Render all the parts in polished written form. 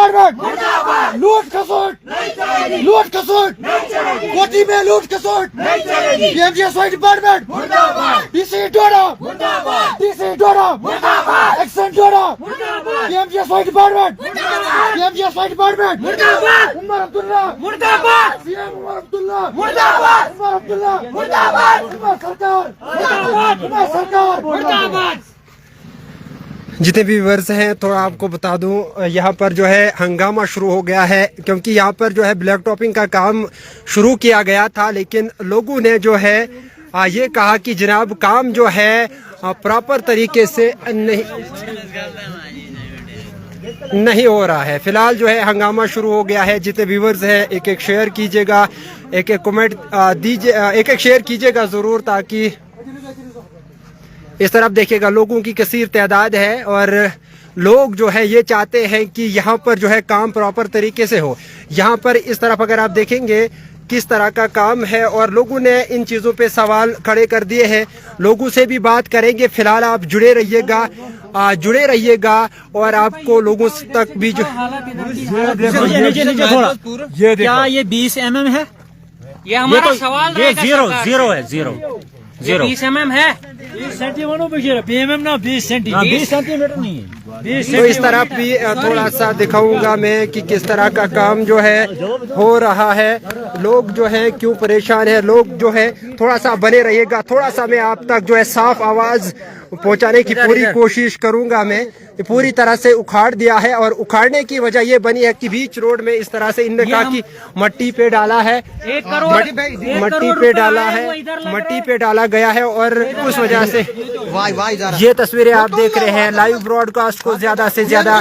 Department लूट खसोट कोठी में लूट खसोट PMGSY department DC Doda action Doda PMGSY department Omar Abdullah CM Omar Abdullah सरकार जितने भी व्यूअर्स हैं थोड़ा आपको बता दूं यहाँ पर जो है हंगामा शुरू हो गया है क्योंकि यहाँ पर जो है ब्लैक टॉपिंग का काम शुरू किया गया था, लेकिन लोगों ने जो है ये कहा कि जनाब काम जो है प्रॉपर तरीके से नहीं हो रहा है। फिलहाल जो है हंगामा शुरू हो गया है। जितने व्यूअर्स हैं एक एक शेयर कीजिएगा, एक एक कमेंट दीजिए, एक एक शेयर कीजिएगा ज़रूर, ताकि इस तरफ देखिएगा लोगों की कसीर तादाद है और लोग जो है ये चाहते हैं कि यहाँ पर जो है काम प्रॉपर तरीके से हो। यहाँ पर इस तरफ अगर आप देखेंगे किस तरह का काम है और लोगों ने इन चीज़ों पे सवाल खड़े कर दिए हैं। लोगों से भी बात करेंगे। फिलहाल आप जुड़े रहिएगा और आपको लोगों तक भी जो क्या ये 20 mm है? ये हमारा सवाल ये जीरो है 20 mm है। 20 सेंटीमीटर नहीं है। तो इस तरफ भी थोड़ा सा दिखाऊंगा मैं कि किस तरह का काम जो है हो रहा है। लोग जो है क्यों परेशान है, लोग जो है थोड़ा सा बने रहिएगा। थोड़ा सा मैं आप तक जो है साफ आवाज पहुंचाने की पूरी कोशिश करूंगा। मैं पूरी तरह से उखाड़ दिया है और उखाड़ने की वजह ये बनी है कि बीच रोड में इस तरह से इनने कहा कि मट्टी पे डाला है, मट्टी पे डाला गया है और उस वजह से ये तस्वीरें आप देख रहे हैं। लाइव ब्रॉडकास्ट को ज्यादा से ज्यादा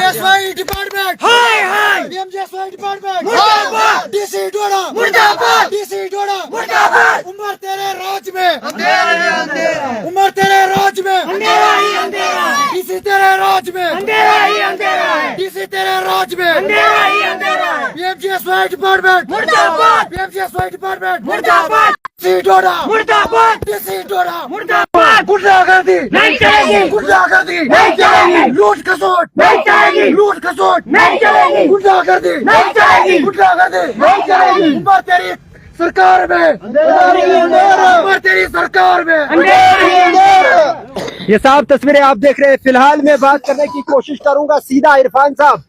उमर तेरे राज में डीसी तेरे राज में पीएमजीएसवाई डिपार्टमेंट गुंडागर्दी नहीं चलेगी, लूट खसोट नहीं चलेगी, गुंडागर्दी नहीं चलेगी, उमर तेरी सरकार में, ये साफ तस्वीरें आप देख रहे हैं। फिलहाल मैं बात करने की कोशिश करूंगा सीधा इरफान साहब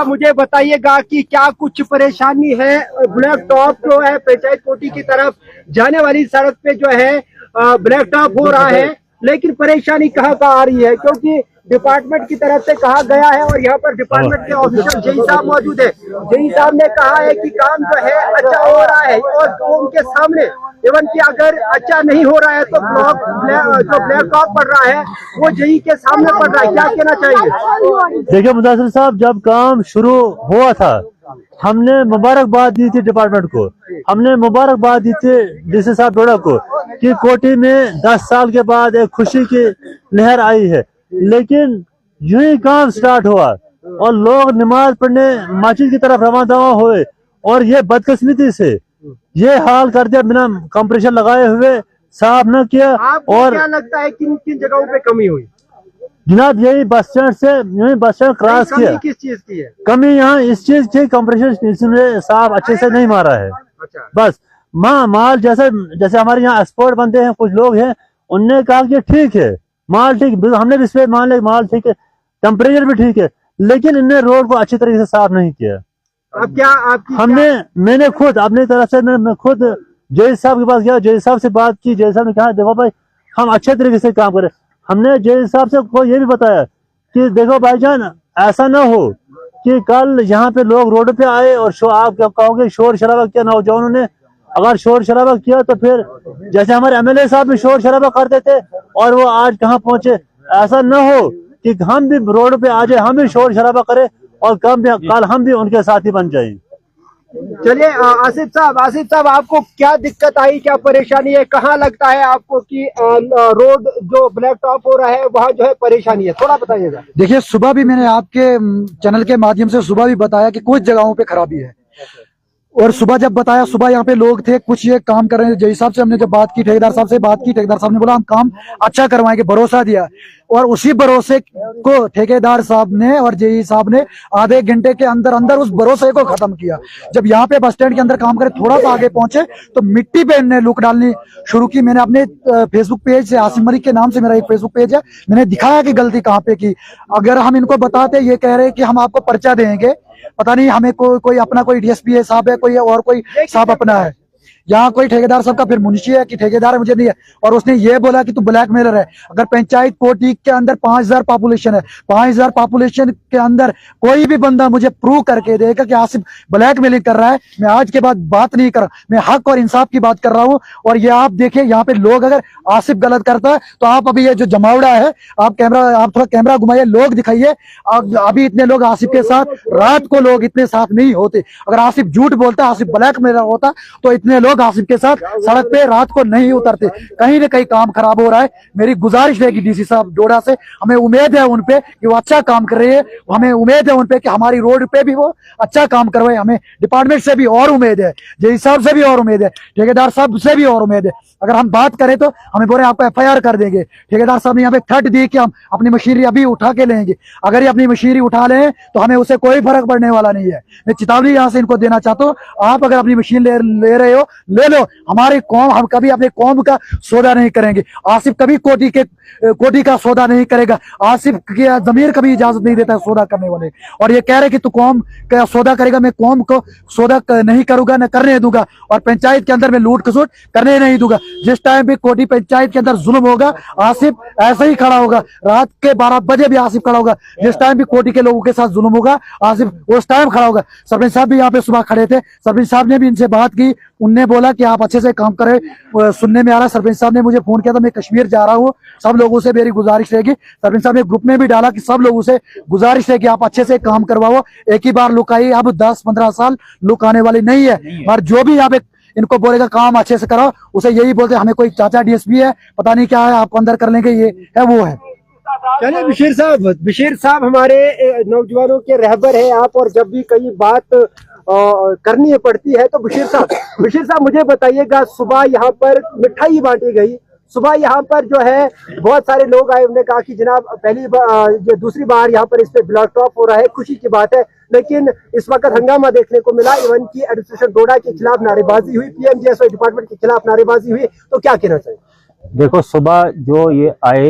मुझे बताइएगा कि क्या कुछ परेशानी है। ब्लैक टॉप जो है पंचायत कोठी की तरफ जाने वाली सड़क पे जो है ब्लैक टॉप हो रहा है, लेकिन परेशानी कहाँ का आ रही है? क्योंकि डिपार्टमेंट की तरफ से कहा गया है और यहाँ पर डिपार्टमेंट के ऑफिसर जेई साहब मौजूद है। जेई साहब ने कहा है कि काम जो है अच्छा हो रहा है और उनके सामने इवन कि अगर अच्छा नहीं हो रहा है तो जो ब्लैक टॉप पड़ रहा है वो जेई के सामने पड़ रहा है। क्या कहना चाहिए? देखिए मुदासिर साहब, जब काम शुरू हुआ था हमने मुबारकबाद दी थी डिपार्टमेंट को, हमने मुबारकबाद दी थी डीसी साहब डोडा को कि कोठी में 10 साल के बाद एक खुशी की लहर आई है। लेकिन यूं ही काम स्टार्ट हुआ और लोग नमाज पढ़ने मस्जिद की तरफ रवाना हुए और ये बदकिस्मती से ये हाल कर दिया, बिना कंप्रेशर लगाए हुए साफ न किया। और क्या लगता है किन किन जगहों पे कमी हुई? जनाब यही बस स्टैंड क्रॉस किया। किस चीज की है कमी? यहाँ इस चीज की कंप्रेशर ने साफ अच्छे से नहीं मारा है। अच्छा। बस माल जैसे हमारे यहाँ एक्सपोर्ट बनते हैं, कुछ लोग हैं उनने कहा कि ठीक है माल ठीक, हमने भी इस पे माल ठीक है, टेम्परेचर भी ठीक है, लेकिन इनने रोड को अच्छी तरीके से साफ नहीं किया। अब क्या आपकी मैंने खुद अपनी तरफ से मैं खुद जेई साहब के पास गया, जेई साहब से बात की। जेई साहब ने कहा देखो भाई हम अच्छे तरीके से काम करें। हमने जेई साहब से को ये भी बताया कि देखो भाईजान ऐसा ना हो कि कल यहाँ पे लोग रोड पे आए और आप क्या कहोगे शोर शराबा किया नौजवानों ने। अगर शोर शराबा किया तो फिर जैसे हमारे एमएलए साहब भी शोर शराबा करते थे और वो आज कहाँ पहुंचे, ऐसा न हो कि हम भी रोड पे आ जाए, हम भी शोर शराबा करें और कल हम भी उनके साथी बन जाए। चलिए आसिफ साहब आपको क्या दिक्कत आई, क्या परेशानी है? कहाँ लगता है आपको कि रोड जो ब्लैक टॉप हो रहा है वहाँ जो है परेशानी है? थोड़ा बताइएगा। देखिए सुबह भी मैंने आपके चैनल के माध्यम से सुबह भी बताया कि कुछ जगहों पे खराबी है और सुबह जब बताया, सुबह यहाँ पे लोग थे कुछ ये काम कर रहे हैं, जय साहब से हमने जब बात की, ठेकेदार साहब से बात की, ठेकेदार साहब ने बोला हम काम अच्छा करवाएंगे, भरोसा दिया। और उसी भरोसे को ठेकेदार साहब ने और जेई साहब ने आधे घंटे के अंदर अंदर उस भरोसे को खत्म किया। जब यहाँ पे बस स्टैंड के अंदर काम करे, थोड़ा सा आगे पहुंचे तो मिट्टी पे इन्हें लुक डालनी शुरू की। मैंने अपने फेसबुक पेज से, आसिम मलिक के नाम से मेरा एक फेसबुक पेज है, मैंने दिखाया कि गलती कहाँ पे की। अगर हम इनको बताते, ये कह रहे कि हम आपको पर्चा देंगे, पता नहीं हमें कोई अपना कोई डीएसपी साहब है, कोई और कोई साहब अपना है। यहाँ कोई ठेकेदार साहब का फिर मुंशी है कि ठेकेदार है मुझे नहीं है। और उसने ये बोला कि तू ब्लैकमेलर है। अगर पंचायत कोटी के अंदर 5000 पॉपुलेशन है, 5000 पॉपुलेशन के अंदर कोई भी बंदा मुझे प्रूव करके देगा कि आसिफ ब्लैकमेलिंग कर रहा है, मैं आज के बाद बात नहीं कर रहा, मैं हक और इंसाफ की बात कर रहा हूँ। और ये आप देखिए, यहाँ पे लोग, अगर आसिफ गलत करता है तो आप अभी ये जो जमावड़ा है, आप थोड़ा कैमरा घुमाइए, लोग दिखाइए। अभी इतने लोग आसिफ के साथ, रात को लोग इतने साथ नहीं होते। अगर आसिफ झूठ बोलता, आसिफ ब्लैकमेलर होता तो इतने लोग आसिफ के साथ सड़क पे रात को नहीं उतरते। कहीं ना कहीं काम खराब हो रहा है। मेरी गुजारिश रहेगी डीसी साहब डोडा से, हमें उम्मीद है उन पे कि वो अच्छा काम कर रहे हैं, हमें उम्मीद है उन पे कि हमारी रोड पे भी वो अच्छा काम करवाए। हमें डिपार्टमेंट से भी और उम्मीद है, जेई साहब से भी और उम्मीद है, ठेकेदार साहब से भी और उम्मीद है। अगर हम बात करें तो हमें बोले आपको FIR कर देंगे। ठेकेदार साहब ने यहाँ पे थ्रेट दी कि हम अपनी मशीनरी अभी उठा के लेंगे। अगर ये अपनी मशीनरी उठा लें तो हमें उससे कोई फर्क पड़ने वाला नहीं है। मैं चेतावनी यहाँ से इनको देना चाहता हूँ, आप अगर अपनी मशीन ले रहे हो, ले लो। हमारी कौम, हम कभी अपने कौम का सौदा नहीं करेंगे। आसिफ कभी कोटी का सौदा नहीं करेगा। आसिफ की जमीर कभी इजाजत नहीं देता है सौदा करने वाले। और ये कह रहे कि तू कौम का सौदा करेगा, मैं कौम को सौदा नहीं करूंगा, न करने दूंगा। और पंचायत के अंदर मैं लूट खसोट करने नहीं दूंगा। जिस टाइम भी कोटी पंचायत के अंदर जुल्म होगा, आसिफ ऐसे ही खड़ा होगा। रात के 12 बजे भी आसिफ खड़ा होगा। जिस टाइम भी कोटी के लोगों के साथ जुल्म होगा, आसिफ उस टाइम खड़ा होगा। सरपंच साहब भी यहाँ पे सुबह खड़े थे, सरपंच साहब ने भी इनसे बात की। उनने बोला कि आप अच्छे से काम करें। सुनने में आ रहा, सरपंच साहब ने मुझे फोन किया था, मैं कश्मीर जा रहा हूँ। सब लोगों से मेरी गुजारिश रहेगी, सरपंच साहब ने ग्रुप में भी डाला कि सब लोगों से गुजारिश है कि आप अच्छे से काम करवाओ। एक ही बार लुक आई, अब 10-15 साल लुक आने वाली नहीं है। और जो भी यहाँ पे इनको बोलेगा काम अच्छे से करो, उसे यही बोलते हमें कोई चाचा डीएसपी है, पता नहीं क्या है, आपको अंदर कर लेंगे, ये है वो है। चलिए बशीर साहब हमारे नौजवानों के रहबर है आप, और जब भी कई बात करनी पड़ती है तो बशीर साहब मुझे बताइएगा, सुबह यहाँ पर मिठाई बांटी गई, सुबह यहाँ पर जो है बहुत सारे लोग आए, उन्होंने कहा कि जनाब पहली बार, दूसरी बार यहाँ पर इस पे ब्लॉक टॉप हो रहा है, खुशी की बात है। लेकिन इस वक्त हंगामा देखने को मिला, इवन की एडमिनिस्ट्रेशन डोडा के खिलाफ नारेबाजी हुई, PMGSY डिपार्टमेंट के खिलाफ नारेबाजी हुई, तो क्या कहना चाहिए? देखो, सुबह जो ये आए,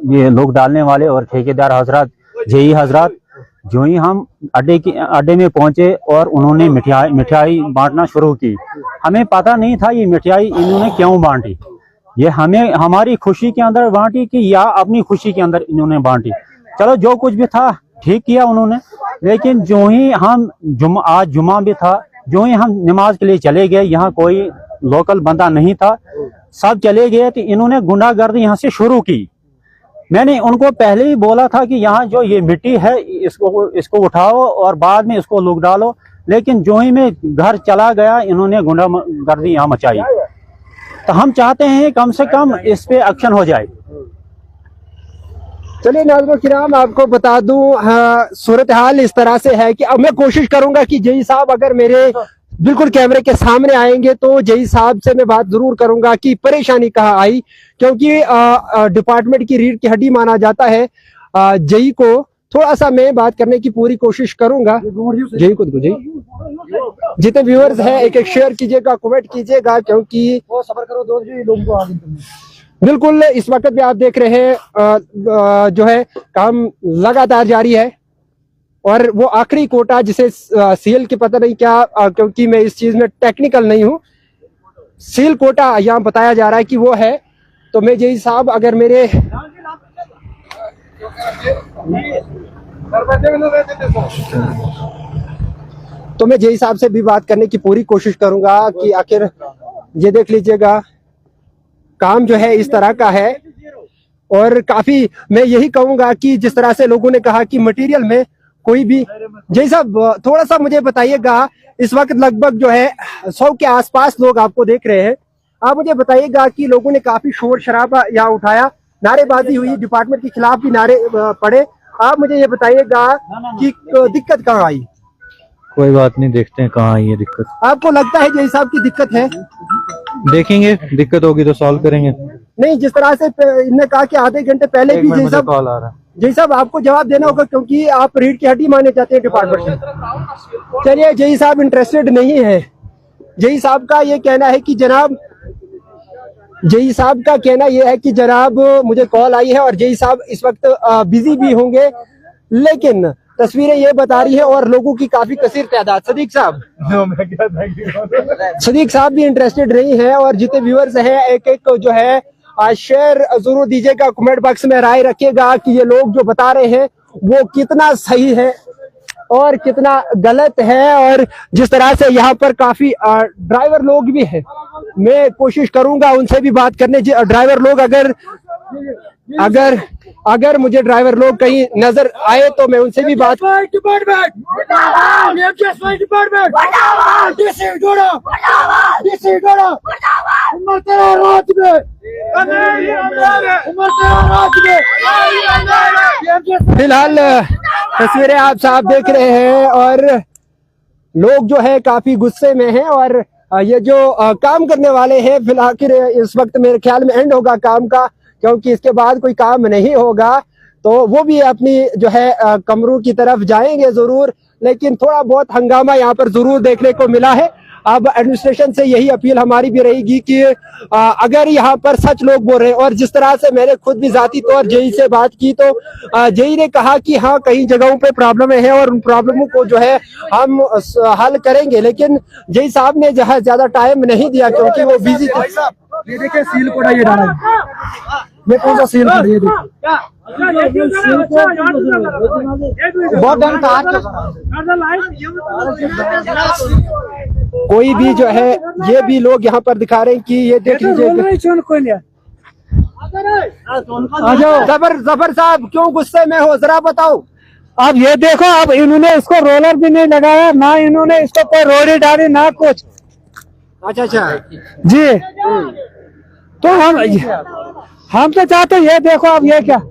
ये लोग डालने वाले और ठेकेदार हजरात, जेई हजरात, जो ही हम अड्डे में पहुंचे और उन्होंने मिठाई बांटना शुरू की। हमें पता नहीं था ये मिठाई इन्होंने क्यों बांटी, ये हमें हमारी खुशी के अंदर बांटी कि या अपनी खुशी के अंदर इन्होंने बांटी। चलो जो कुछ भी था ठीक किया उन्होंने। लेकिन जो ही हम आज जुमा भी था, जो ही हम नमाज के लिए चले गए, यहाँ कोई लोकल बंदा नहीं था, सब चले गए, तो इन्होंने गुंडागर्दी यहाँ से शुरू की। मैंने उनको पहले ही बोला था कि यहाँ जो ये मिट्टी है इसको उठाओ और बाद में इसको लुक डालो। लेकिन जो ही मैं घर चला गया, इन्होंने गुंडागर्दी यहाँ मचाई। तो हम चाहते हैं कम से कम इस पे एक्शन हो जाए। चलिए नाज़रीन किराम, आपको बता दूं सूरत हाल इस तरह से है कि अब मैं कोशिश करूंगा कि जेई साहब अगर मेरे बिल्कुल कैमरे के सामने आएंगे तो जेई साहब से मैं बात जरूर करूंगा कि परेशानी कहाँ आई, क्योंकि डिपार्टमेंट की रीढ़ की हड्डी माना जाता है जेई को। थोड़ा सा मैं बात करने की पूरी कोशिश करूंगा। जेई को जेई जितने व्यूअर्स हैं एक शेयर कीजिएगा, कमेंट कीजिएगा, क्योंकि बिल्कुल इस वक्त भी आप देख रहे हैं जो है काम लगातार जारी है। और वो आखिरी कोटा जिसे सील की पता नहीं क्या, क्योंकि मैं इस चीज में टेक्निकल नहीं हूँ, सील कोटा यहाँ बताया जा रहा है कि वो है। तो मैं जेई साहब अगर मेरे तो मैं जेई साहब से भी बात करने की पूरी कोशिश करूंगा कि आखिर ये देख लीजिएगा काम जो है इस तरह का है। और काफी मैं यही कहूंगा कि जिस तरह से लोगों ने कहा कि मटेरियल में कोई भी, जेई साहब थोड़ा सा मुझे बताइएगा, इस वक्त लगभग जो है 100 के आसपास लोग आपको देख रहे हैं। आप मुझे बताइएगा कि लोगों ने काफी शोर शराबा यहाँ उठाया, नारेबाजी हुई, डिपार्टमेंट के खिलाफ भी नारे पड़े। आप मुझे ये बताइएगा कि दिक्कत कहाँ आई? कोई बात नहीं, देखते हैं कहाँ आई है दिक्कत। आपको लगता है जय साहब की दिक्कत है? देखेंगे, दिक्कत होगी तो सॉल्व करेंगे। नहीं, जिस तरह से इनने कहा कि आधे घंटे पहले भी जय साहब, कॉल आ रहा है। जय साहब आपको जवाब देना होगा क्योंकि आप रीढ़ की हड्डी माने जाते हैं डिपार्टमेंट में। चलिए, जय साहब इंटरेस्टेड नहीं है। जय साहब का ये कहना है कि जनाब, जय साहब का कहना यह है कि जनाब मुझे कॉल आई है और जय साहब इस वक्त बिजी भी होंगे, लेकिन तस्वीरें ये बता रही है और लोगों की काफी कसीर तादाद। सदीक साहब भी इंटरेस्टेड नहीं है और जितने व्यूअर्स हैं एक एक जो है शेयर जरूर दीजिएगा, कमेंट बॉक्स में राय रखिएगा कि ये लोग जो बता रहे हैं वो कितना सही है और कितना गलत है। और जिस तरह से यहाँ पर काफी ड्राइवर लोग भी हैं, मैं कोशिश करूंगा उनसे भी बात करने। ड्राइवर लोग अगर मुझे ड्राइवर लोग कहीं नजर आए तो मैं उनसे भी बात। फिलहाल तस्वीरें आप साफ देख रहे हैं और लोग जो है काफी गुस्से में हैं और ये जो काम करने वाले हैं फिलहाल इस वक्त मेरे ख्याल में एंड होगा काम का, क्योंकि इसके बाद कोई काम नहीं होगा तो वो भी अपनी जो है कमरों की तरफ जाएंगे जरूर, लेकिन थोड़ा बहुत हंगामा यहाँ पर जरूर देखने को मिला है। अब एडमिनिस्ट्रेशन से यही अपील हमारी भी रहेगी कि अगर यहाँ पर सच लोग बोल रहे हैं, और जिस तरह से मैंने खुद भी जाती तौर जेई से बात की तो जेई ने कहा कि हाँ कई जगहों पे प्रॉब्लम है और उन प्रॉब्लमों को जो है हम हल करेंगे, लेकिन जेई साहब ने जहाँ ज्यादा टाइम नहीं दिया क्योंकि वो बिजी थे। ये देखिए सील कोड ये डाला, ये कौन सा सील कोड, ये देखिए बहुत टाइम था। कोई भी जो है ये भी लोग यहाँ पर दिखा रहे हैं कि ये देख लीजिए। जफर साहब क्यों गुस्से में हो, जरा बताओ। अब ये देखो, अब इन्होंने इसको रोलर भी नहीं लगाया, ना इन्होंने इसको कोई रोड़ी डाली ना कुछ। अच्छा जी, तो हम तो चाहते ये देखो, अब ये क्या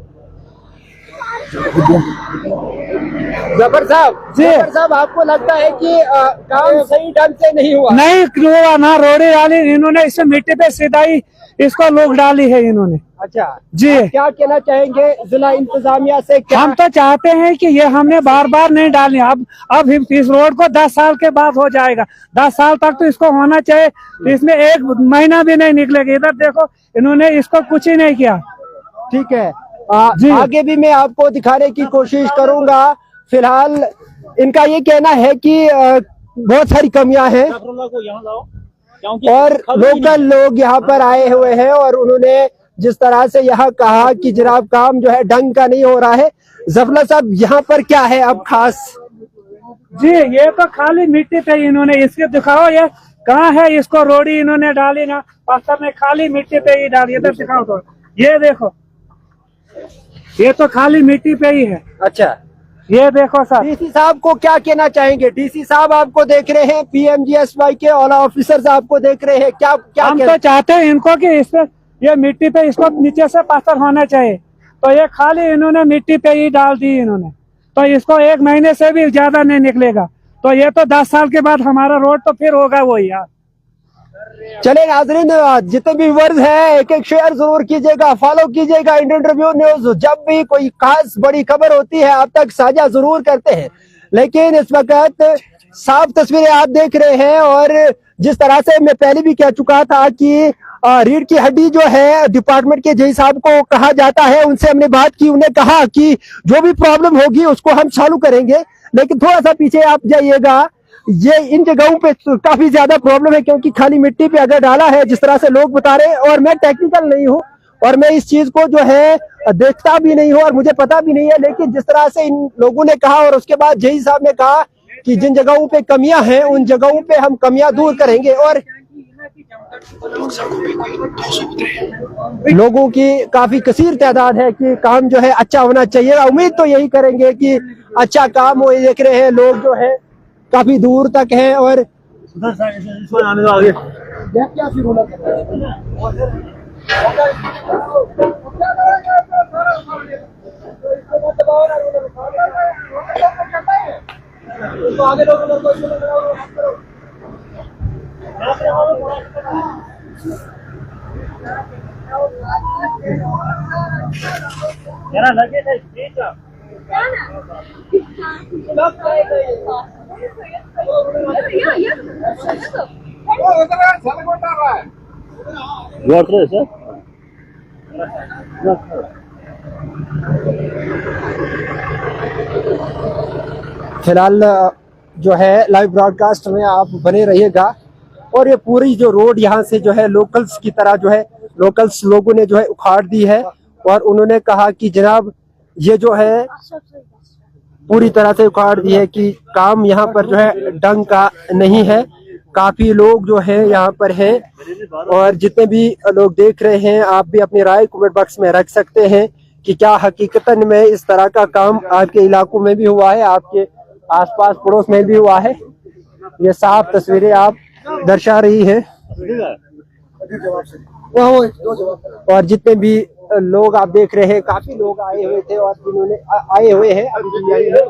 जफर साहब आपको लगता है कि काम सही ढंग से नहीं हुआ? नहीं हुआ, ना रोड़ी डाली इन्होंने, इससे मिट्टी पे सिधाई इसको लोग डाली है इन्होंने। अच्छा जी, क्या कहना चाहेंगे जिला इंतजामिया से? हम तो चाहते हैं कि ये हमने बार बार नहीं डाली, अब इस रोड को 10 साल के बाद हो जाएगा, 10 साल तक तो इसको होना चाहिए, इसमें 1 महीना भी नहीं निकलेगा। इधर देखो, इन्होंने इसको कुछ ही नहीं किया। ठीक है, आगे भी मैं आपको दिखाने की कोशिश करूंगा। फिलहाल इनका ये कहना है कि बहुत सारी कमियां हैं और लोकल लोग यहाँ पर आए हुए हैं और उन्होंने जिस तरह से यहाँ कहा कि जनाब काम जो है ढंग का नहीं हो रहा है। जफला साहब यहाँ पर क्या है अब खास? जी, ये तो खाली मिट्टी पे इन्होंने, इसके दिखाओ ये कहाँ है, इसको रोड़ी इन्होंने डाली ना, पत्थर ने खाली मिट्टी पे ही डाली। इधर दिखाओ तो, ये देखो, ये तो खाली मिट्टी पे ही है। अच्छा, ये देखो सर। डीसी साहब को क्या कहना चाहेंगे? डीसी साहब आपको देख रहे हैं, पीएमजीएसवाई के ओला ऑफिसर्स आपको देख रहे हैं, क्या हम तो चाहते हैं इनको कि इस पे ये मिट्टी पे इसको नीचे से पत्थर होना चाहिए, तो ये खाली इन्होंने मिट्टी पे ही डाल दी इन्होंने, तो इसको 1 महीने से भी ज्यादा नहीं निकलेगा, तो ये तो 10 साल के बाद हमारा रोड तो फिर होगा वही यार। चले नाजरीन, जितने भी व्यूअर्स हैं एक एक शेयर जरूर कीजिएगा, फॉलो कीजिएगा इंडियन रिव्यू न्यूज। जब भी कोई खास बड़ी खबर होती है आप तक साझा जरूर करते हैं, लेकिन इस वक्त साफ तस्वीरें आप देख रहे हैं और जिस तरह से मैं पहले भी कह चुका था कि रीढ़ की हड्डी जो है डिपार्टमेंट के जेई साहब को कहा जाता है, उनसे हमने बात की, उन्हें कहा कि जो भी प्रॉब्लम होगी उसको हम चालू करेंगे, लेकिन थोड़ा सा पीछे आप जाइएगा, ये इन जगहों पे काफी ज्यादा प्रॉब्लम है क्योंकि खाली मिट्टी पे अगर डाला है जिस तरह से लोग बता रहे हैं, और मैं टेक्निकल नहीं हूँ और मैं इस चीज को जो है देखता भी नहीं हूँ और मुझे पता भी नहीं है, लेकिन जिस तरह से इन लोगों ने कहा और उसके बाद जेई साहब ने कहा कि जिन जगहों पे कमियां हैं उन जगहों पे हम कमियां दूर करेंगे, और लोगों की काफी कसीर तादाद है कि काम जो है अच्छा होना चाहिए। उम्मीद तो यही करेंगे कि अच्छा काम हो। देख रहे हैं लोग जो है काफी दूर तक है और फिलहाल जो है लाइव ब्रॉडकास्ट में आप बने रहिएगा। और ये पूरी जो रोड यहाँ से जो है लोकल्स की तरह जो है लोकल्स लोगों ने जो है उखाड़ दी है और उन्होंने कहा कि जनाब ये जो है पूरी तरह से उखाड़ दी है कि काम यहाँ पर जो है ढंग का नहीं है। काफी लोग जो है यहाँ पर हैं और जितने भी लोग देख रहे हैं आप भी अपनी राय कमेंट बॉक्स में रख सकते हैं कि क्या हकीकतन में इस तरह का काम आपके इलाकों में भी हुआ है, आपके आसपास पड़ोस में भी हुआ है। ये साफ तस्वीरें आप दर्शा रही है और जितने भी लोग आप देख रहे हैं काफी लोग आए हुए थे और जिन्होंने आए हुए हैं अभी भी आई है।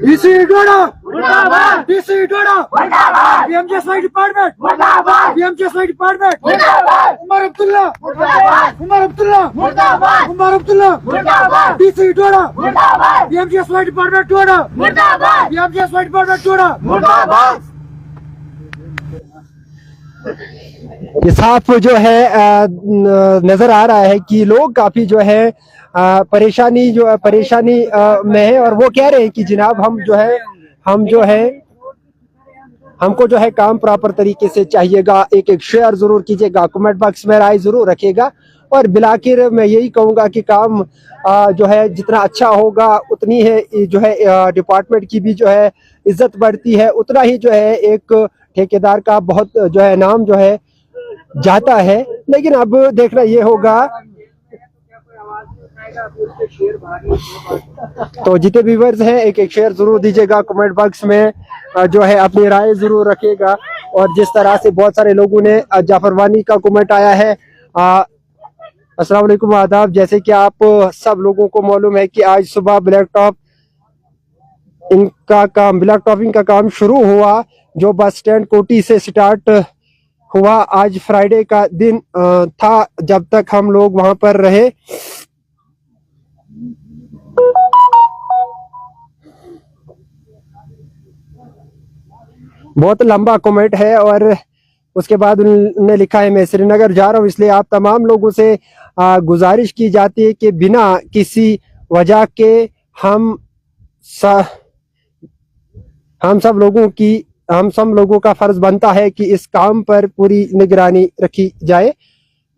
डीसी डोडा मुर्दाबाद, डीसी डोडा मुर्दाबाद, बीएमजेएसवाई डिपार्टमेंट मुर्दाबाद, बीएमजेएसवाई डिपार्टमेंट मुर्दाबाद, उमर अब्दुल्ला मुर्दाबाद, उमर अब्दुल्ला मुर्दाबाद, उमर अब्दुल्ला मुर्दाबाद, डीसी डोडा मुर्दाबाद, बीएमजेएसवाई डिपार्टमेंट डोडा मुर्दाबाद, बीएमजेएसवाई डिपार्टमेंट डोडा मुर्दाबाद। ये साफ जो है नजर आ रहा है कि लोग काफी जो है परेशानी में है और वो कह रहे हैं कि जनाब हम जो है हमको जो है काम प्रॉपर तरीके से चाहिएगा। एक शेयर जरूर कीजिएगा, कमेंट बॉक्स में राय जरूर रखिएगा और बिलाखिर मैं यही कहूंगा कि काम जो है जितना अच्छा होगा उतनी है जो है डिपार्टमेंट की भी जो है इज्जत बढ़ती है, उतना ही जो है एक ठेकेदार का बहुत जो है नाम जो है जाता है। लेकिन अब देखना ये होगा तो जितने व्यूअर्स हैं एक शेयर जरूर दीजिएगा, कमेंट बॉक्स में जो है अपनी राय जरूर रखिएगा। और जिस तरह से बहुत सारे लोगों ने जाफर वानी का कमेंट आया है, अस्सलाम वालेकुम आदाब। जैसे कि आप सब लोगों को मालूम है कि आज सुबह ब्लैक टॉपिंग का काम शुरू हुआ जो बस स्टैंड कोटी से स्टार्ट हुआ। आज फ्राइडे का दिन था जब तक हम लोग वहां पर रहे। बहुत लंबा कमेंट है और उसके बाद उन्होंने लिखा है मैं श्रीनगर जा रहा हूँ, इसलिए आप तमाम लोगों से गुजारिश की जाती है कि बिना किसी वजह के हम सब लोगों का फर्ज बनता है कि इस काम पर पूरी निगरानी रखी जाए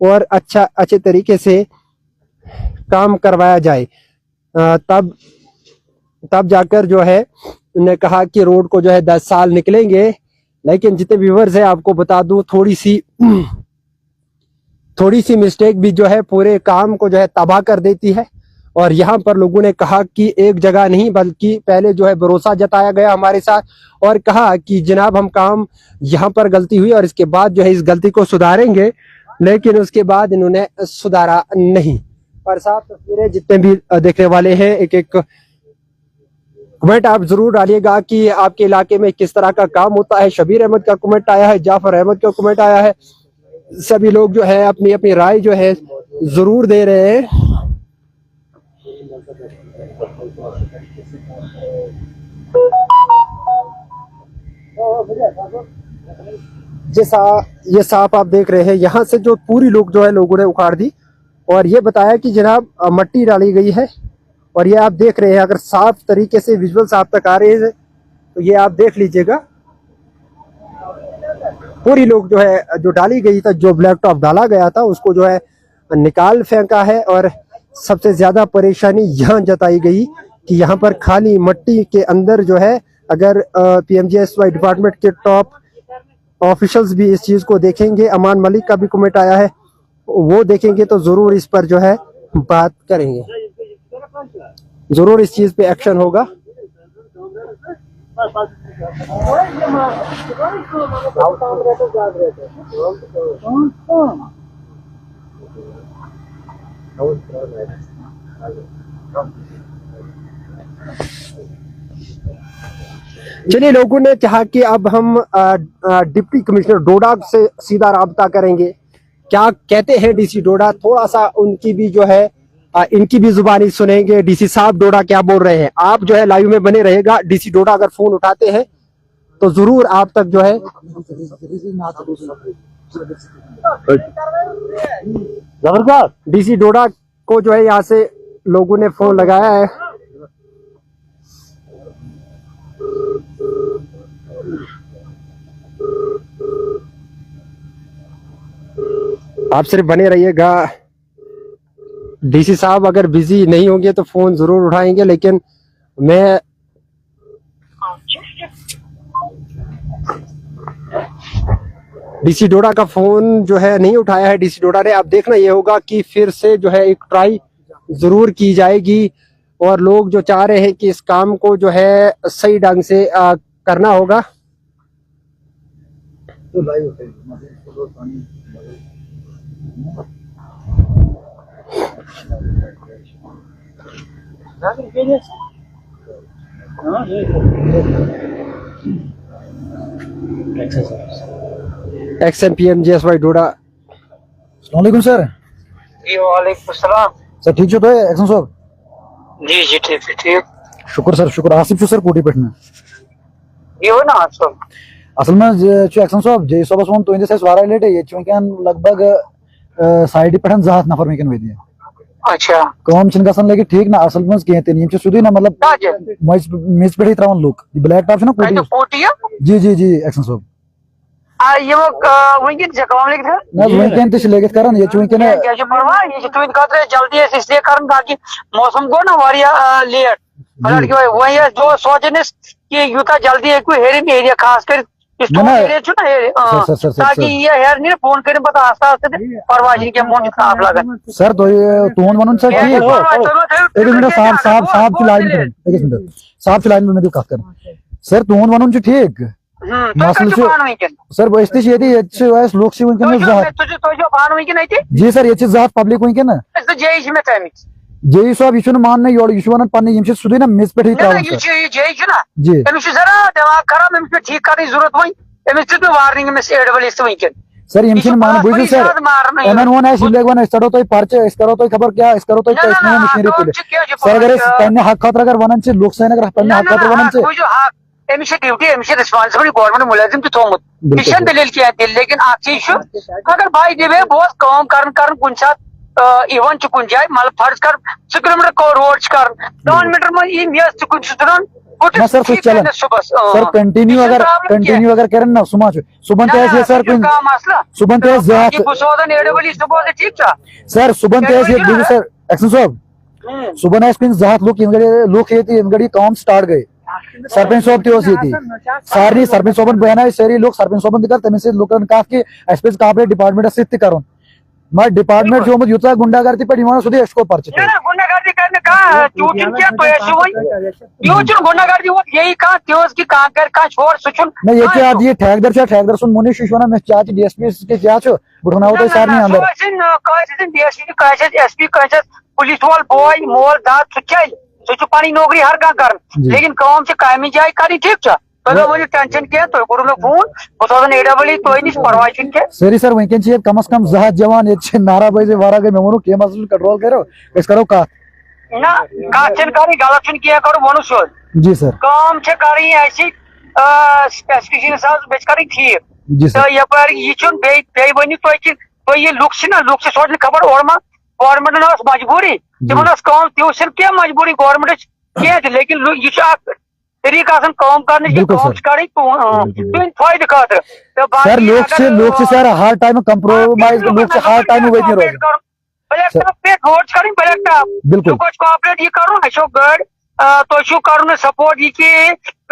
और अच्छे तरीके से काम करवाया जाए। तब जाकर जो है उन्होंने कहा कि रोड को जो है 10 साल निकलेंगे। लेकिन जितने व्यूअर्स है आपको बता दूं थोड़ी सी मिस्टेक भी जो है पूरे काम को जो है तबाह कर देती है। और यहाँ पर लोगों ने कहा कि एक जगह नहीं बल्कि पहले जो है भरोसा जताया गया हमारे साथ और कहा कि जनाब हम काम यहाँ पर गलती हुई और इसके बाद जो है इस गलती को सुधारेंगे, लेकिन उसके बाद इन्होंने सुधारा नहीं। और साफ तस्वीरें जितने भी देखने वाले हैं एक कमेंट आप जरूर डालिएगा कि आपके इलाके में किस तरह का काम होता है। शबीर अहमद का कमेंट आया है, जाफर अहमद का कमेंट आया है। सभी लोग जो है अपनी अपनी राय जो है जरूर दे रहे हैं। ये साफ आप देख रहे हैं यहाँ से जो पूरी लोगों ने उखाड़ दी और ये बताया कि जनाब मट्टी डाली गई है। और ये आप देख रहे हैं, अगर साफ तरीके से विजुअल्स आप तक आ रहे हैं तो ये आप देख लीजिएगा पूरी लोग जो है जो डाली गई था, जो ब्लैक टॉप डाला गया था उसको जो है निकाल फेंका है। और सबसे ज्यादा परेशानी यहाँ जताई गई कि यहाँ पर खाली मट्टी के अंदर जो है अगर पीएमजीएसवाई डिपार्टमेंट के टॉप ऑफिशियल्स भी इस चीज को देखेंगे, अमान मलिक का भी कमेंट आया है, वो देखेंगे तो जरूर इस पर जो है बात करेंगे, जरूर इस चीज पे एक्शन होगा। चलिए, लोगों ने चाहा कि अब हम डिप्टी कमिश्नर डोडा से सीधा राब्ता करेंगे, क्या कहते हैं डीसी डोडा, थोड़ा सा उनकी भी जो है इनकी भी जुबानी सुनेंगे। डीसी साहब डोडा क्या बोल रहे हैं। आप जो है लाइव में बने रहेगा। डीसी डोडा अगर फोन उठाते हैं तो जरूर आप तक जो है जबरदस्त। डीसी डोडा को जो है यहाँ से लोगों ने फोन लगाया है। आप सिर्फ बने रहिएगा। डीसी साहब अगर बिजी नहीं होंगे तो फोन जरूर उठाएंगे, लेकिन मैं डीसी डोडा का फोन जो है नहीं उठाया है डीसी डोडा ने। अब देखना ये होगा कि फिर से जो है एक ट्राई जरूर की जाएगी और लोग जो चाह रहे हैं कि इस काम को जो है सही ढंग से करना होगा। XMPMGSY डोडा। अस्सलाम वालेकुम सर। जी वालेकुम सलाम। सर ठीक छो तो एक्शन साहब? जी जी ठीक है ठीक। शुक्र सर शुक्र। आसिफ सर कोटी पे ये हो ना आप असल में एक्शन साहब जे सबस वन तो इंदे वारा लेट ये चुनकन लगभग साइड पे जहात नफर में वेदी अच्छा कम छिन गसन लेके ठीक ना असल में कहते नहीं हम सुधी ना मतलब मिस पे त्रावन लोग ब्लैक टॉप ना कोटी जी जी जी एक्शन साहब ये वो वंकिन जकवाम लेके था ना वंकिन तो लेके करन ये चुनकन क्या जो परवा ये तो इनका जल्दी है इसलिए कारण ताकि मौसम को ना वारिया लेट अलर्ट की वही है जो सोचने कि युता जल्दी है कोई हेरिंग एरिया खास कर एरिया छु ना हेरे ताकि ये हेर नहीं फोन करें पता आस्ता आस्ता परवाजी के फोन खराब लगा सर तो टोन बनन सर ठीक एक मिनट साहब की लाइन में एक मिनट साहब की लाइन में मैं जो बात कर सर टोन बनन छु ठीक मसल से सर वो इस्ती ये थी वाइस लोग से उनके में जात तो जो बान हुई कि नहीं थी जी सर ये चीज जात पब्लिक उनके ना तो जेई में टाइमिंग जेई साहब यह मान नहीं योड़ यह पन्ने यम सुधी ना मिस पे ये जेई ना जी अमिस जरा दिमाग खराब अमिस पे ठीक करने जरूरत वही अमिस तो वार्निंग में एडबल इस वही सर यम मान बुझ सर एमएन वन है सिलेग वन इस करो तो पर्चे इस करो तो खबर क्या इस करो तो इसमें मशीनरी पे सर अगर पन्ने हक खतर अगर वनन से लोक सेना अगर पन्ने हक खतर वनन से Amish duty Amish responsible government मुलाजिम तो थोमुत किशन दलील किया दिल लेकिन आखिर छु अगर भाई देवे बहुत काम करन कुन साथ इवन चुकुन जाए मतलब फर्ज कर 6 किलोमीटर को रोड कर 2 मीटर में ये मियां चुकुन सुदरन ना सर कुछ चलन सर कंटिन्यू अगर करें ना सुबह तो सर सुबह तो ज्यादा ठीक था सर सुबह तो सर एक्शन साहब सुबह ना स्पिन ज्यादा लोग ये थी काम स्टार्ट गए सरपंच साहब थी सारी सरपंच साहब बहना सारी लोग सरपंच साहब दिखा तमें से लोगन का कि एसपीएस कापरे डिपार्टमेंट से करो मैं डिपार्टमेंट जो मुझे युता गुंडागर्दी पे डिमांड सुधी इसको पर्चे ना गुंडागर्दी करने का चूटिंग क्या तो ऐसे वही यो जो गुंडागर्दी वो यही का त्योस की का कर का छोड़ सुचुन मैं ये क्या ये ठेकेदार सुन मुनि शिशवना में चाची डीएसपी के क्या छो बुढ़ना होता सार नहीं अंदर कैसे डीएसपी कैसे एसपी कैसे पुलिस वाल बॉय मोल दात सुचाई सुचु पानी नौकरी हर का कर लेकिन काम से कायमी जाए करी ठीक था तो मुझे टेंशन किया तो गुरु में फोन बतौन एडबल तो नहीं परवाह के सरी सर वहीं के कम से कम जहाज जवान ये नारा बजे वारा के मेमोनो के मसल कंट्रोल करो इस करो का ना काचन कारी गलत किया करो मनुष्य जी सर काम से कारी ऐसी स्पेसिफिकेशन साथ बेचकारी थी जी तो ये पर ये चुन बे बनी तो ये लुक से सोचने खबर और मां गवर्नमेंट ने मजबूरी जब काम त्यो सिर्फ क्या मजबूरी गवर्नमेंट किया लेकिन ये तरीका से काम करने की कोशिश करी तो फायदे खातर सर लोग से सर हर टाइम कंप्रोमाइज लोग से हर टाइम वेट नहीं रहो ब्लैक पे वोट करें ब्लैक टॉप बिल्कुल कुछ कोऑपरेट ये करो अशो गढ़ तो शो करो सपोर्ट ये कि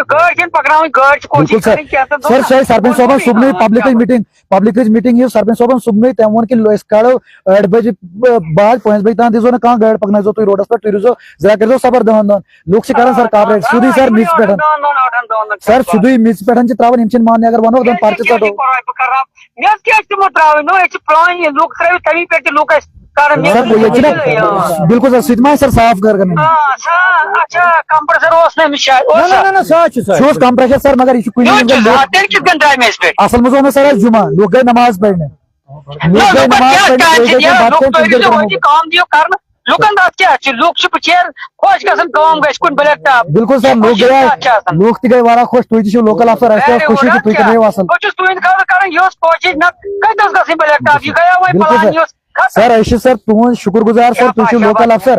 गढ़ से पकड़ाऊं गढ़ कोशिश करें क्या तो सर सर सरपंच साहब सुबह पब्लिक मीटिंग ये सरपंच साहब सुबह तेमन के लोस काड़ो 8 बजे बाद 5 बजे तक दिसो ना कहां गढ़ पकना जो तो रोड पर टूरिजो जरा कर दो सबर दहन लोक से कारण सर काबरेट सुधी सर मिस पैटर्न सर सुधी मिस पैटर्न त्रावन हिमचन मान्य अगर वनो दन पार्टी तो मैं क्या तुम त्रावन नो एच प्लान ये लोग त्राव तभी पे लोग कारण सर ये बिल्कुल सर सितमा सर साफ कर करने अच्छा कंप्रेसर ओस ने शायद ना सच शोज कंप्रेशर सर मगर ये कोई तेल किस गन ड्राइव में इस पे असल में जो सर जुमा लोग गए नमाज पढ़ने लोग गए नमाज पढ़ने काम दियो कारण लुकन दास क्या है लुक छ पचेर खोज गसन काम गस कुन ब्लैक टॉप बिल्कुल सर लोग गए लोग ती गए वारा खुश तुई छ लोकल अफसर ऐसे खुशी की तुई करे असल कुछ तुइन कर कारण योस खोज न कदस गसन ब्लैक टॉप ये गया वही प्लान योस सर ऐसे सर तुम शुक्रगुजार सर तुई छ लोकल अफसर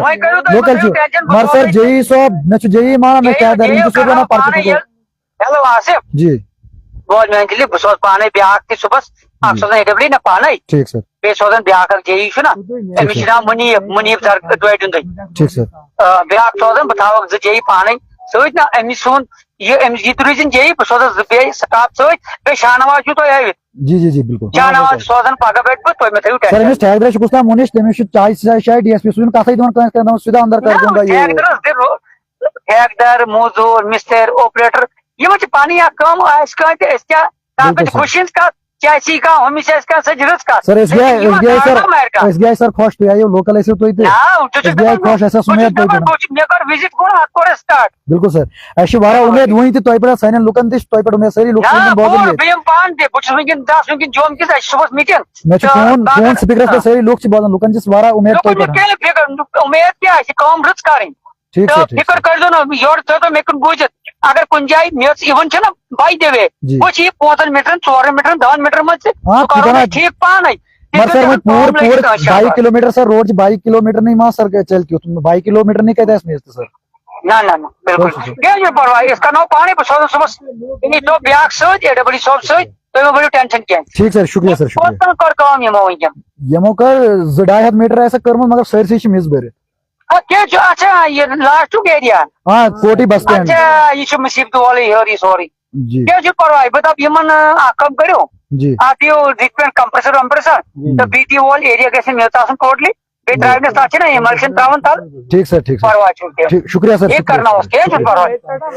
लोकल छ मर सर जेई सब न छ जेई माना न क्या दरिंग छ बना परत हेलो आसिफ जी बोल मैं के लिए बसोस पाने ब्याक की सुबह अक्सर ने डबली न पाने ठीक सर बे सोदन ब्याक जेई छ ना एमिशना मुनीब सर दोइडुन दई ठीक सर ब्याक सोदन बताओ जेई पाने सोच ना एमिशन ये एमजी तुरिजन जेई बसोस बे स्टाफ सोच बे शाहनवाज जो तो है जी बिल्कुल शाहनवाज सोदन पागा बैठ पर तो मैं थयु सर मैं टैग दे कुछ ना मुनिश तेमे शायद डीएसपी सुन कासा दोन करना सीधा अंदर कर दूंगा ये टैगदर मजदूर मिस्टर ऑपरेटर ये मुझे पानी या कम इसका इसका ताकत खुशियत का कैसी का हमेशा इसका सजरस का सर एसबीआई सर खोश तो आयो लोकल ऐसे तो इते एसबीआई खोश ऐसा सुमेर तो मैं कर विजिट कोण हात स्टार्ट बिल्कुल सर ऐसे वारा उम्मीद वही थी तोय पर साइन लुकन दिस तोय पर उम्मीद सरी लोक बहुत है बेम पान दे कुछ विंगिन 10 विंगिन जोम के सुबह मीटिंग मैं फोन स्पीकर पे सरी लोक से बहुत लुकन जिस वारा उम्मीद तोय पर उम्मीद क्या है काम रच करें ठीक है फिकर कर दो ना योर तो मैं कुन बुझत अगर कुन जाई मेस इवन छ ना बाई देवे कुछ ये 5 मीटर 4 मीटर 10 मीटर में से तो ठीक पान है मगर सर मैं पूर 22 किलोमीटर सर रोज 22 किलोमीटर नहीं मां सर के चल क्यों तुम 22 किलोमीटर नहीं कहते इसमें सर ना बिल्कुल क्या ये परवाह इसका नो पानी पर सुबह इन्हीं तो ब्याक सोच एडब्ल्यू शॉप सोच तो मैं बड़ी टेंशन क्या ठीक सर शुक्रिया सर शुक्रिया कर काम यमो कर 2.5 मीटर ऐसा कर मगर सर से मिस बेरे क्या जो अच्छा ये लास्ट टू एरिया हां कोटी बस स्टैंड अच्छा ये जो मुसीबत वाली है सॉरी जी क्या जो परवाह बता यमन कम करो जी आप यो रिक्वेस्ट कंप्रेसर तो बीटी वॉल एरिया कैसे मिलता है टोटली बे ड्राइव ने साचे ना इमल्शन तावन ताल ठीक सर परवाह छूट शुक्रिया सर ये करना उसके जो परवाह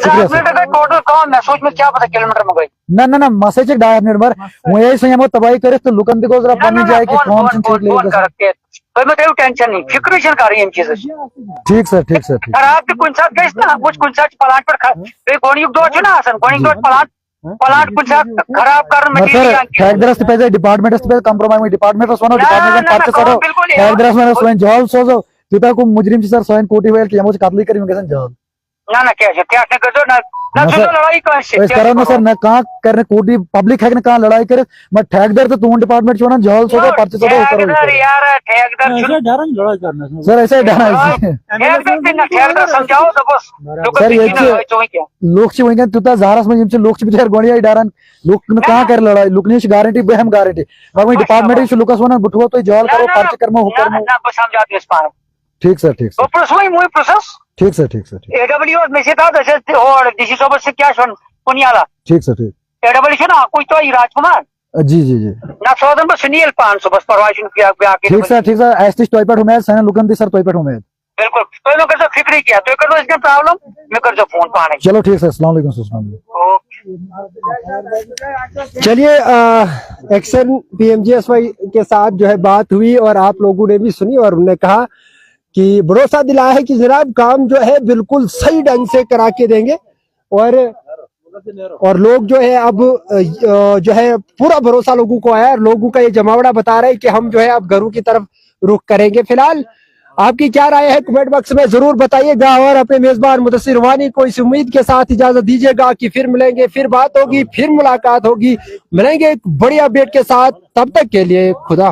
10 मिनट का टोटल काम मैं सोच में क्या पता किलोमीटर में गई ना मैसेज 2.5 मिनट बार मैं यही से हम तबाही करे तो लुकन देखो जरा बन जाए कि कौन सी चीज लेगा तो मैं तेरे टेंशन नहीं फिक्रेशन कर रही है इन चीजों ठीक सर खराब के कुछ साथ गइस ना कुछ साथ प्लांट पर गोणिक दो छ ना आसन गोणिक दो प्लांट कुछ साथ खराब कर मटेरियल ठेकेदार से पहले डिपार्टमेंट से पहले कंप्रोमाइज में डिपार्टमेंट सोनो डिपार्टमेंट में पार्ट सरो ठेकेदार में स्वयं जॉल सोजो तिता को मुजरिम सर स्वयं कोटी वेल कि हम कातली करी कैसे जॉल ना क्या है क्या कर दो ना सुनो लड़ाई कौन से इस कारण में सर ना कहां करने कोटी पब्लिक है कि कहां लड़ाई करे मैं ठेकेदार तो तुम डिपार्टमेंट छो ना जॉल सोजो पर्चे सोजो करो यार ठेकेदार ऐसे डरन लड़ाई करना सर ऐसे डरा ठेकेदार समझाओ तो बस सर ये लोग छी वहीं तुता जारस में जिमचे लोग छी बिचार गोणिया डरन लोग कहां कर लड़ाई लुकनीश गारंटी बेहम गारंटी बाकी डिपार्टमेंट से लुकस वना बुठवा तो जॉल करो पर्चे कर में हुक्म ना बस समझा दे इस पार ठीक सर तो प्रोसेस वही मुई प्रोसेस ठीक सर एडब्ल्यू में से था जैसे और डीसी सोबत से क्या सुन पुनियाला ठीक सर ठीक एडब्ल्यू ना कोई तो राजकुमार जी ना सोदन पर सुनील 500 बस परवाइशन किया ठीक सर ऐसी टॉयपेट उमेद सने लुकन दी सर टॉयपेट उमेद बिल्कुल तो मैं कर फिक्र किया तो कर दो इसका प्रॉब्लम मैं कर दो फोन पाने चलो ठीक सर अस्सलाम वालेकुम चलिए एक्शन पीएमजीएसवाई के साथ जो है बात हुई और आप लोगों ने भी सुनी और उन्होंने कहा कि भरोसा दिलाया है कि जनाब काम जो है बिल्कुल सही ढंग से करा के देंगे और लोग जो है अब जो है पूरा भरोसा लोगों को आया और लोगों का ये जमावड़ा बता रहे हैं कि हम जो है अब घरों की तरफ रुख करेंगे। फिलहाल आपकी क्या राय है कमेंट बॉक्स में जरूर बताइएगा और अपने मेजबान मुदस्सिर वानी को इस उम्मीद के साथ इजाजत दीजिएगा कि फिर मिलेंगे, फिर बात होगी, फिर मुलाकात होगी, मिलेंगे एक बड़ी अपडेट के साथ। तब तक के लिए खुदा।